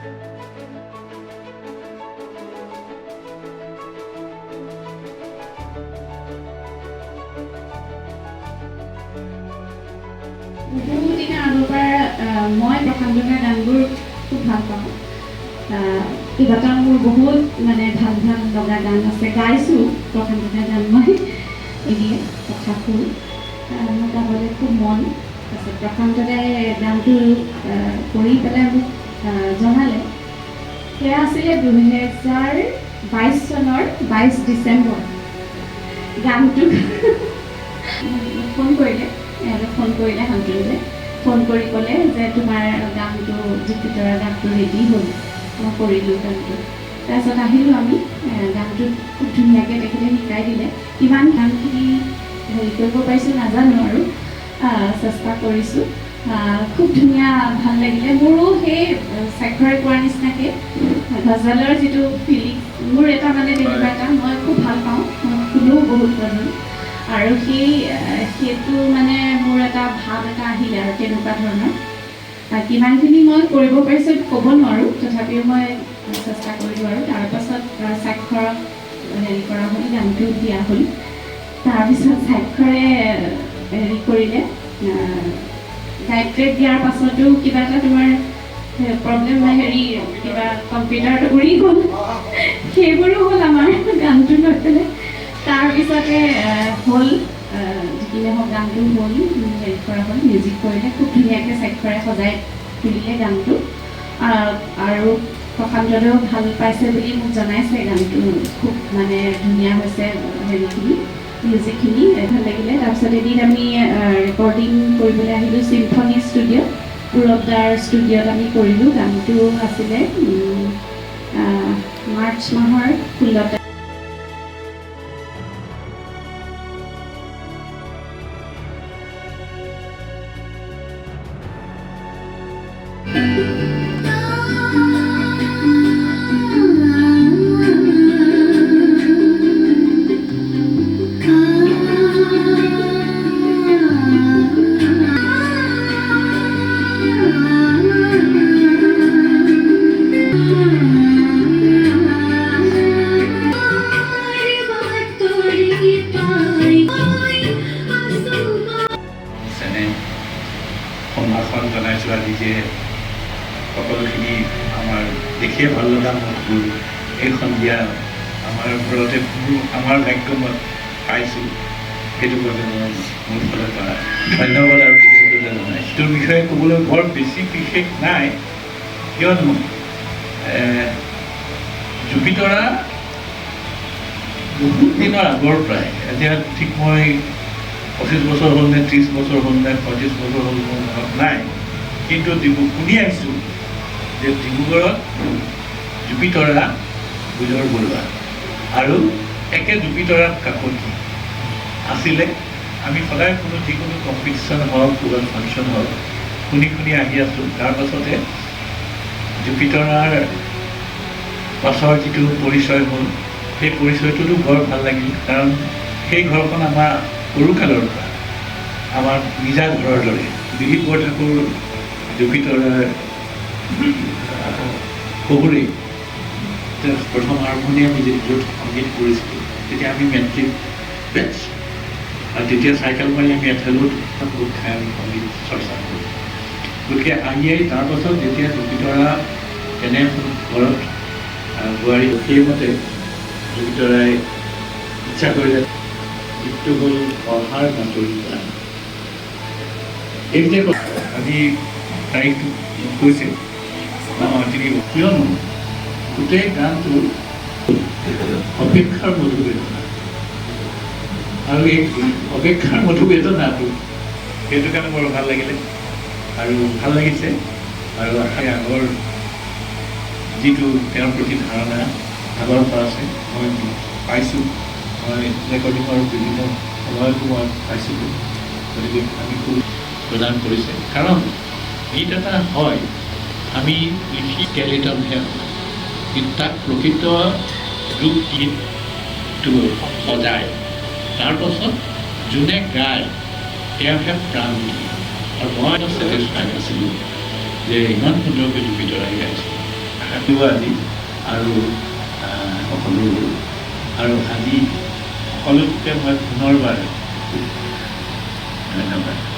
বহুদিনৰ আগৰ পৰা মই প্ৰশান্তদাৰ গানবোৰ খুব ভাল পাওঁ। কেইবাটাও মোৰ বহুত মানে ভাল ভাল লগা গান আছে, গাইছোঁ প্ৰশান্তদাৰ গান মই দিয়ে কথা সুৰ মোৰ গাবলৈ খুব মন আছে। প্ৰশান্তদাই গানটো কৰি পেলাই মোক জনালে। সেয়া আছিলে 2022 চনৰ 22 ডিচেম্বৰ। গানটো ফোন কৰিলে শান্তনুলে ফোন কৰি ক'লে যে তোমাৰ গানটো জুপিতৰা গানটো ৰেডি হ'ল। মই কৰিলোঁ গানটো। তাৰপিছত আহিলোঁ আমি, গানটো খুব ধুনীয়াকৈ তেখেতে শিকাই দিলে। কিমান গানখিনি হেৰি কৰিব পাৰিছোঁ নাজানো আৰু চেষ্টা কৰিছোঁ। খুব ধুনীয়া, ভাল লাগিলে। মোৰো সেই স্বাক্ষৰে কোৱাৰ নিচিনাকৈ গজলৰ যিটো ফিলিং, মোৰ এটা মানে তেনেকুৱা এটা মই খুব ভাল পাওঁ, মই শুনোও বহুত গজল। আৰু সেইটো মানে মোৰ এটা ভাৱ এটা আহিলে আৰু তেনেকুৱা ধৰণৰ। কিমানখিনি মই কৰিব পাৰিছোঁ এইটো ক'ব নোৱাৰোঁ, তথাপিও মই চেষ্টা কৰিলোঁ। আৰু তাৰপাছত স্বাক্ষৰক হেৰি কৰা হ'ল, গানটো দিয়া হ'ল। তাৰপিছত স্বাক্ষৰে হেৰি কৰিলে, ডাইৰেক্ট দিয়াৰ পাছতো কিবা এটা তোমাৰ প্ৰব্লেম কিবা কম্পিউটাৰটো উৰি গ'ল, সেইবোৰো হ'ল আমাৰ গানটো লৈ পেলাই। তাৰপিছতে হ'ল যিখিনি হওক গানটো হ'ল, হেৰি কৰা হ'ল, মিউজিক কৰিলে। খুব ধুনীয়াকৈ স্বাক্ষৰে সজাই তুলিলে গানটো। আৰু প্ৰশান্তদাও ভাল পাইছে বুলি মোক জনাইছে। গানটো খুব মানে ধুনীয়া হৈছে, হেৰিখিনি মিউজিকখিনি ভাল লাগিলে। তাৰপিছত এদিন আমি ৰেকৰ্ডিং কৰিবলৈ আহিলোঁ চিম্ফনী ষ্টুডিঅ'ত, পূৰবদাৰ ষ্টুডিঅ'ত আমি কৰিলোঁ। গানটো আছিলে মাৰ্চ মাহৰ 16 তাৰিখ। সম্ভাষণ জনাইছোঁ আজি যে সকলোখিনি আমাৰ দেখিয়ে ভাল লগা মতবোৰ এই সন্ধিয়া আমাৰ ঘৰতে আমাৰ ভাগ্য মই পাইছোঁ। সেইটো বাবে মই মোৰ ফালৰ পৰা ধন্যবাদ আৰু কৃতজ্ঞতা জনাইছোঁ। সেইটোৰ বিষয়ে ক'বলৈ বৰ বেছি বিশেষ নাই, কিয়নো জুপিতৰা বহুত দিনৰ আগৰ পৰাই, এতিয়া ঠিক মই 25 বছৰ হ'ল নে 30 বছৰ হ'ল নে 35 বছৰ হ'ল মোৰ মনত নাই, কিন্তু শুনি আহিছোঁ যে ডিব্ৰুগড়ত জুপিতৰা বুজৰ বৰুৱা আৰু একে জুপিতৰাত কাকতি আছিলে। আমি সদায় যিকোনো কম্পিটিশ্যন হওক, কিবা ফাংচন হওক শুনি আহি আছোঁ। তাৰপাছতে জুপিতৰাৰ পাছৰ যিটো পৰিচয় হ'ল, সেই পৰিচয়টোতো বৰ ভাল লাগিল। কাৰণ সেই ঘৰখন আমাৰ সৰুকালৰ পৰা আমাৰ নিজা ঘৰৰ দৰে। দিলীপ বৰঠাকুৰ জুপিতৰাৰ শহুৰে প্ৰথম আৰম্ভণি আমি য'ত সংগীত কৰিছিলোঁ, তেতিয়া আমি মেট্ৰিক বেটছ, আৰু তেতিয়া চাইকেল মাৰি আমি এঠাইত গোট খাই আমি সংগীত চৰ্চা কৰোঁ। গতিকে আহিয়েই তাৰপাছত যেতিয়া জুপিতৰা তেনে এখন ঘৰত বোৱাৰী, সেইমতে জুপিতৰাই ইচ্ছা কৰিলে গীতটো হ'ল অহাৰ বাতৰি গান। এই যে আজি তাৰিখটো কৈছে, কিয়নো গোটেই গানটো অপেক্ষাৰ মধুবেদনা, আৰু এই অপেক্ষাৰ মধুবেদনাটো সেইটো কাৰণে বৰ ভাল লাগিলে আৰু ভাল লাগিছে। আৰু আগৰ যিটো তেওঁৰ প্ৰতি ধাৰণা আগৰ পৰা আছে, মই পাইছোঁ, মই ৰেকৰ্ডিঙৰ বিভিন্ন সময়তো মই পাইছিলোঁ। গতিকে আমি খুব প্ৰদান কৰিছে, কাৰণ গীত এটা হয় আমি লিখি স্কেলেটনহে কিন্তু তাক প্ৰকৃত ৰূপ গীতটো সজায়। তাৰপাছত যোনে গায় তেওঁহে প্ৰাণ দিয়ে। আৰু মই চেটিছফাইড আছিলোঁ যে ইমান সুন্দৰকৈ জুপিতৰাই গাইছে। থাকিব আজি আৰু সকলো আৰু আজি সকলোকে মই পুনৰবাৰ ধন্যবাদ।